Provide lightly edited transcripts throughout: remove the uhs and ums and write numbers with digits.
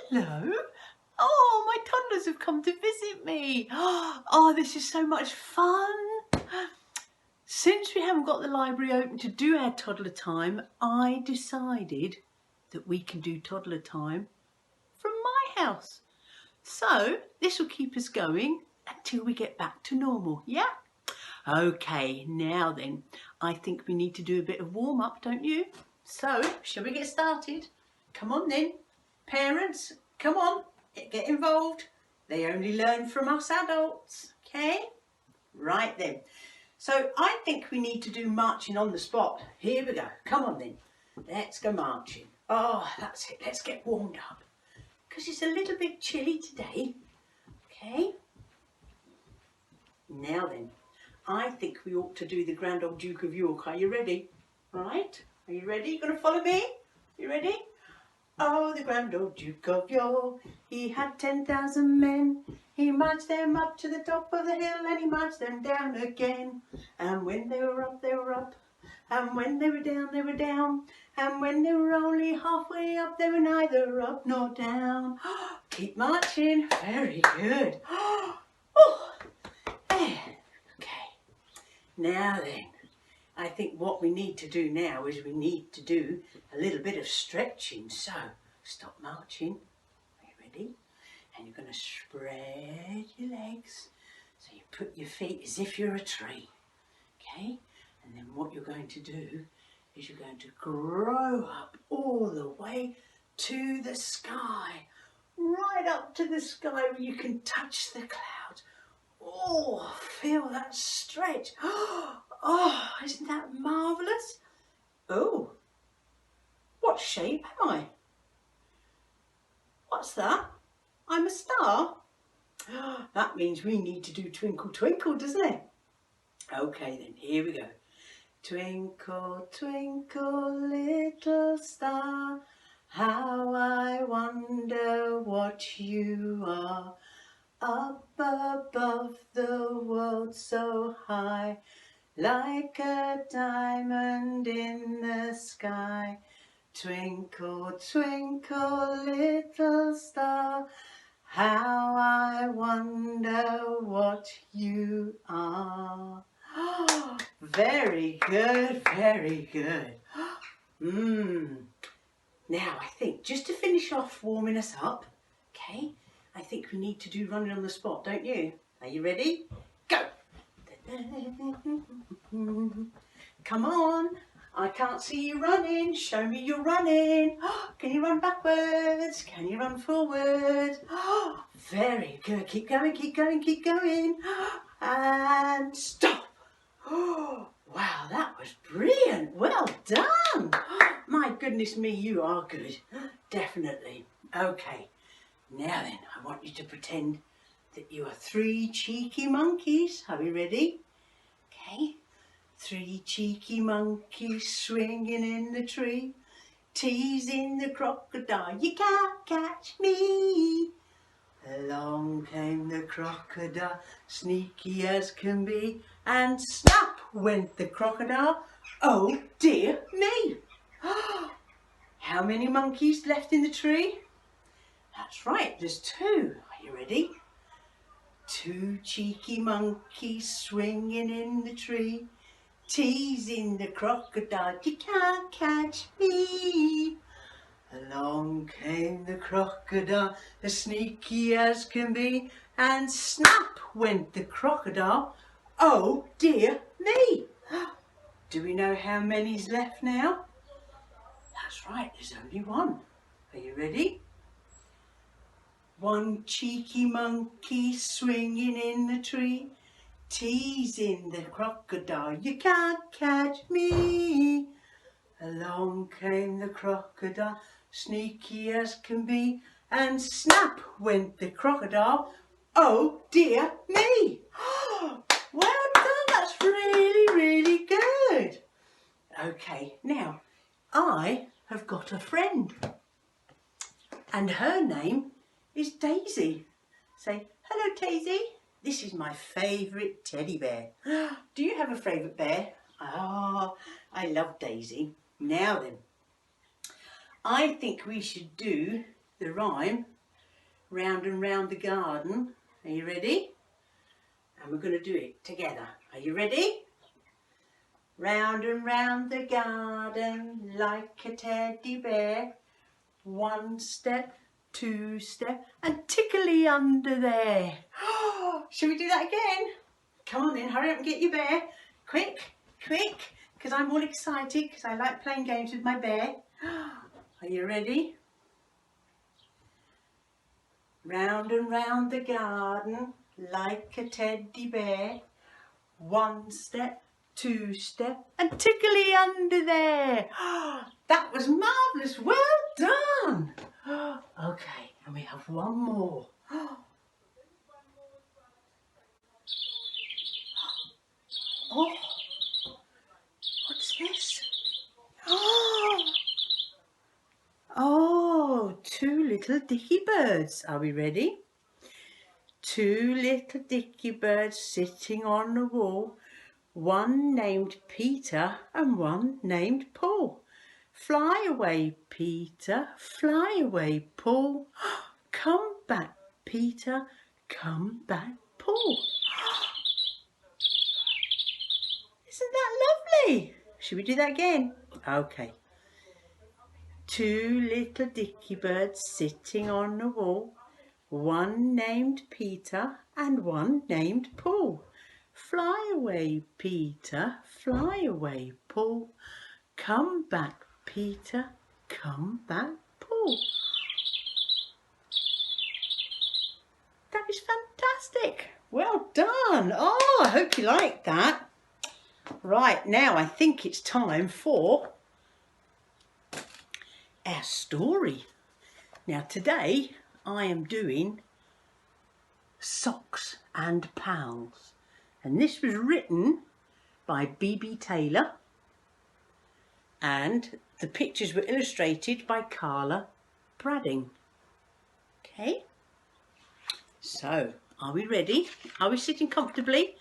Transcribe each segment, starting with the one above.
Hello. Oh, my toddlers have come to visit me. Oh, this is so much fun. Since we haven't got the library open to do our toddler time, I decided that we can do toddler time from my house. So this will keep us going until we get back to normal, yeah? Okay, now then, I think we need to do a bit of warm up, don't you? So, shall we get started? Come on then. Parents, come on, get involved. They only learn from us adults, okay? Right then. So I think we need to do marching on the spot. Here we go. Come on then. Let's go marching. Oh, that's it. Let's get warmed up. Because it's a little bit chilly today. Okay? Now then, I think we ought to do the Grand Old Duke of York. Are you ready? Right? Are you ready? You going to follow me? You ready? Oh, the Grand Old Duke of York, he had 10,000 men. He marched them up to the top of the hill and he marched them down again. And when they were up, they were up. And when they were down, they were down. And when they were only halfway up, they were neither up nor down. Keep marching. Very good. Oh, there. Okay. Now then, I think what we need to do now is we need to do a little bit of stretching. So, stop marching. Are you ready? And you're going to spread your legs. So you put your feet as if you're a tree. Okay? And then what you're going to do is you're going to grow up all the way to the sky. Right up to the sky where you can touch the clouds. Oh, feel that stretch. Oh, isn't that marvellous? Oh, what shape am I? What's that? I'm a star? That means we need to do Twinkle Twinkle, doesn't it? Okay then, here we go. Twinkle, twinkle, little star, how I wonder what you are. Up above the world so high, like a diamond in the sky. Twinkle, twinkle, little star, how I wonder what you are. Very good, very good. Now I think just to finish off warming us up, okay, I think we need to do running on the spot, don't you? Are you ready? Go! Come on, I can't see you running. Show me you're running. Can you run backwards? Can you run forward? Very good. Keep going, keep going, keep going. And stop. Wow, that was brilliant. Well done. My goodness me, you are good. Definitely. Okay, now then, I want you to pretend that you are 3 cheeky monkeys. Are we ready? Okay. 3 cheeky monkeys swinging in the tree, teasing the crocodile, you can't catch me. Along came the crocodile, sneaky as can be, and snap went the crocodile. Oh dear me. How many monkeys left in the tree? That's right, there's 2. Are you ready? 2 cheeky monkeys swinging in the tree, teasing the crocodile, you can't catch me. Along came the crocodile, as sneaky as can be, and snap went the crocodile. Oh dear me. Do we know how many's left now? That's right, there's only 1. Are you ready? 1 cheeky monkey swinging in the tree, teasing the crocodile, you can't catch me. Along came the crocodile, sneaky as can be, and snap went the crocodile. Oh dear me. Well done, that's really, really good. Okay, now I have got a friend and her name is Daisy. Say, hello Daisy. This is my favourite teddy bear. Do you have a favourite bear? Oh, I love Daisy. Now then, I think we should do the rhyme round and round the garden. Are you ready? And we're going to do it together. Are you ready? Round and round the garden like a teddy bear. One step, two step, and tickly under there. Shall we do that again? Come on then, hurry up and get your bear. Quick, quick, because I'm all excited because I like playing games with my bear. Are you ready? Round and round the garden like a teddy bear. One step, two step, and tickly under there. That was marvellous. Well done. Okay, and we have one more. Oh, what's this? Oh, two little dicky birds. Are we ready? Two little dicky birds sitting on the wall. One named Peter and one named Paul. Fly away, Peter, fly away, Paul. Come back, Peter, come back, Paul. Isn't that lovely? Should we do that again? Okay. Two little dicky birds sitting on the wall. One named Peter and one named Paul. Fly away, Peter, fly away, Paul. Come back, Peter, come back, Paul. That is fantastic. Well done. Oh, I hope you liked that. Right, now I think it's time for our story. Now today I am doing Socks and Pals, and this was written by B.B. Taylor and the pictures were illustrated by Carla Bradding. Okay, so are we ready? Are we sitting comfortably?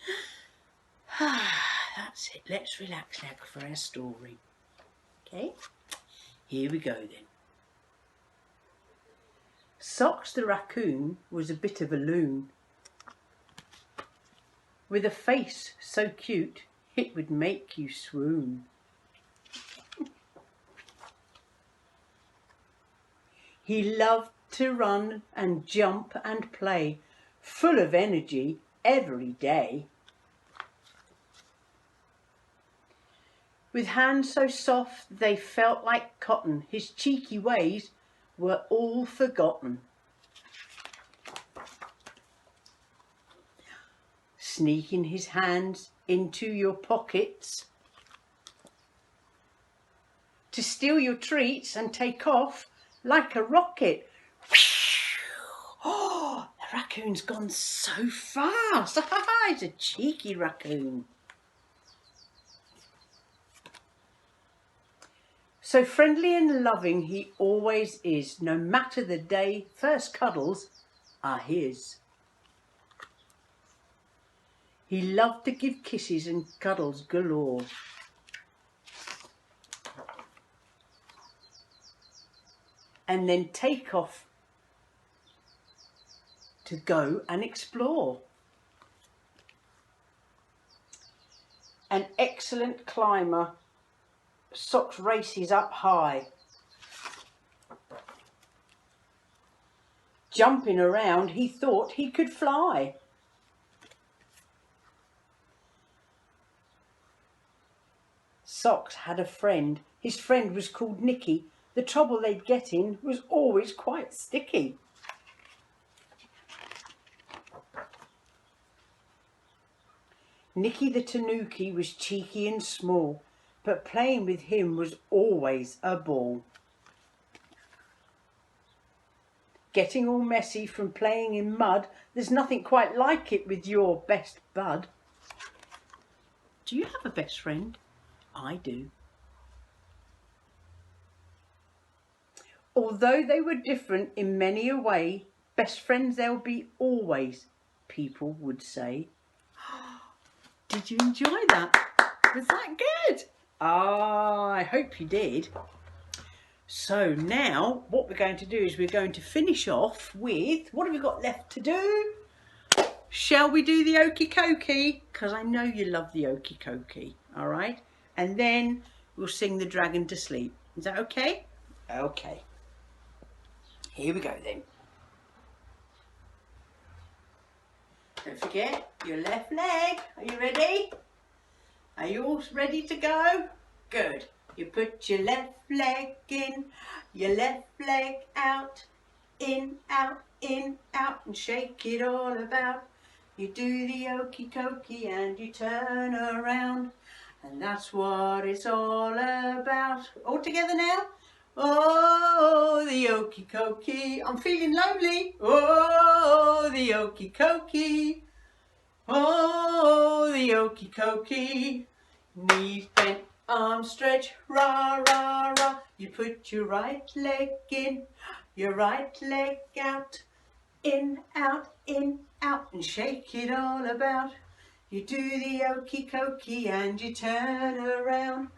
That's it, let's relax now for our story. Okay, here we go then. Socks the raccoon was a bit of a loon, with a face so cute it would make you swoon. He loved to run and jump and play, full of energy every day. With hands so soft they felt like cotton, his cheeky ways were all forgotten. Sneaking his hands into your pockets to steal your treats and take off like a rocket. Oh, the raccoon's gone so fast. He's a cheeky raccoon. So friendly and loving he always is, no matter the day, first cuddles are his. He loved to give kisses and cuddles galore. And then take off to go and explore. An excellent climber, Socks races up high. Jumping around, he thought he could fly. Socks had a friend. His friend was called Nicky. The trouble they'd get in was always quite sticky. Nicky the Tanuki was cheeky and small, but playing with him was always a ball. Getting all messy from playing in mud, there's nothing quite like it with your best bud. Do you have a best friend? I do. Although they were different in many a way, best friends they'll be always, people would say. Did you enjoy that? Was that good? Ah, I hope you did. So now what we're going to do is we're going to finish off with, what have we got left to do? Shall we do the okie dokie? Because I know you love the okie dokie, all right? And then we'll sing the dragon to sleep. Is that okay? Okay. Here we go then. Don't forget your left leg. Are you ready? Are you all ready to go? Good. You put your left leg in, your left leg out, in, out, and shake it all about. You do the okie dokie and you turn around, and that's what it's all about. All together now. Oh, the okie dokie. I'm feeling lonely. Oh, the okie dokie. Oh, the okie dokie. Knees bent, arms stretch, rah, rah, rah. You put your right leg in, your right leg out, in, out, and shake it all about. You do the okie dokie and you turn around,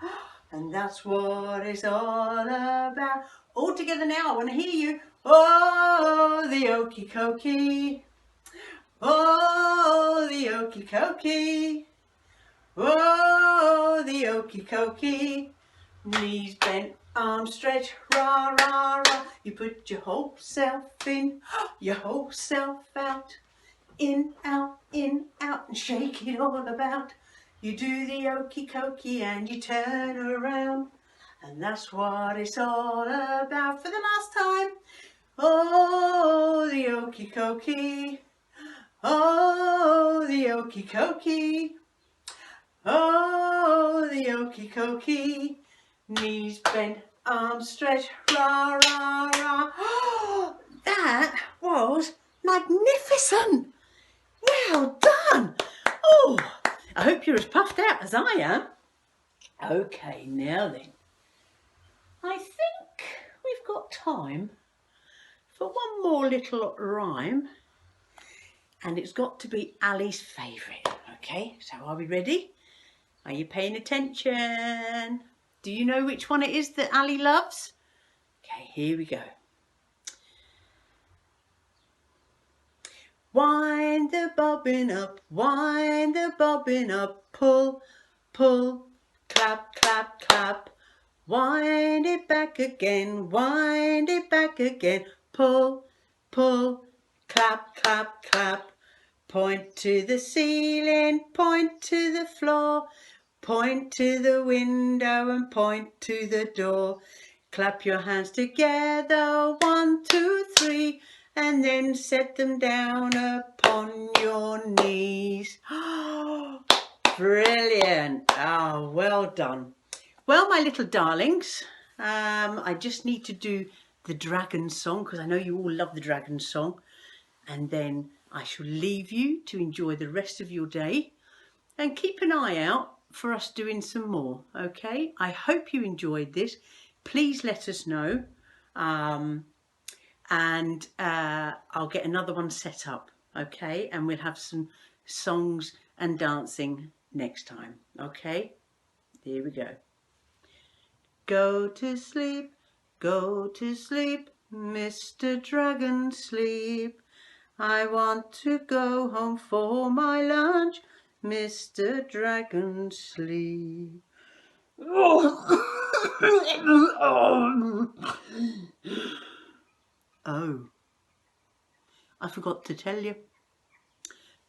and that's what it's all about. All together now, I want to hear you. Oh, the okie dokie. Oh, the okie dokie. Oh, the okie dokie. Knees bent, arms stretched, rah, rah, rah. You put your whole self in, your whole self out, in, out, and shake it all about. You do the okie dokie and you turn around, and that's what it's all about. For the last time. Oh, the okie dokie. Oh, the okie dokie. Oh, the okie dokie. Knees bent, arms stretched, rah, rah, rah. That was magnificent. Well done. Oh, I hope you're as puffed out as I am. Okay, now then. I think we've got time for one more little rhyme. And it's got to be Ali's favourite. Okay, so are we ready? Are you paying attention? Do you know which one it is that Ali loves? Okay, here we go. Wind the bobbin up, wind the bobbin up, pull, pull, clap, clap, clap. Wind it back again, wind it back again, pull, pull, clap, clap, clap. Point to the ceiling, point to the floor, point to the window and point to the door. Clap your hands together, 1, 2, 3, and then set them down upon your knees. Brilliant. Oh, well done. Well, my little darlings, I just need to do the dragon song because I know you all love the dragon song, and then I shall leave you to enjoy the rest of your day and keep an eye out for us doing some more. Okay, I hope you enjoyed this. Please let us know, and I'll get another one set up. Okay, and we'll have some songs and dancing next time. Okay, here we go. Go to sleep, Mr. Dragon, sleep. I want to go home for my lunch, Mr. Dragon, sleep. Oh, I forgot to tell you.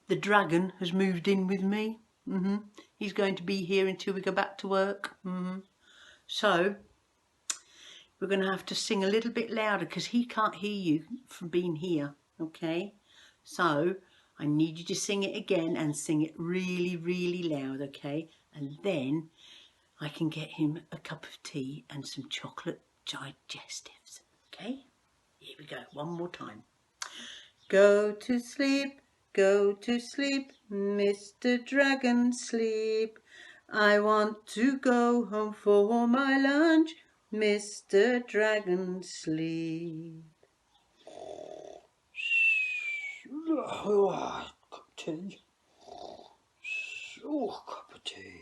The dragon has moved in with me. He's going to be here until we go back to work. So, we're going to have to sing a little bit louder because he can't hear you from being here, okay? So, I need you to sing it again and sing it really, really loud, okay? And then I can get him a cup of tea and some chocolate digestives, okay? Here we go, one more time. Go to sleep, Mr. Dragon, sleep. I want to go home for my lunch, Mr. Dragon, sleep. Oh, cup of tea. Oh, cup of tea.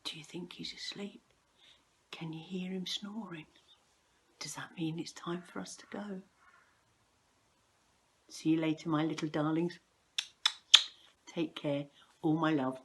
Do you think he's asleep? Can you hear him snoring? Does that mean it's time for us to go? See you later, my little darlings. Take care. All my love.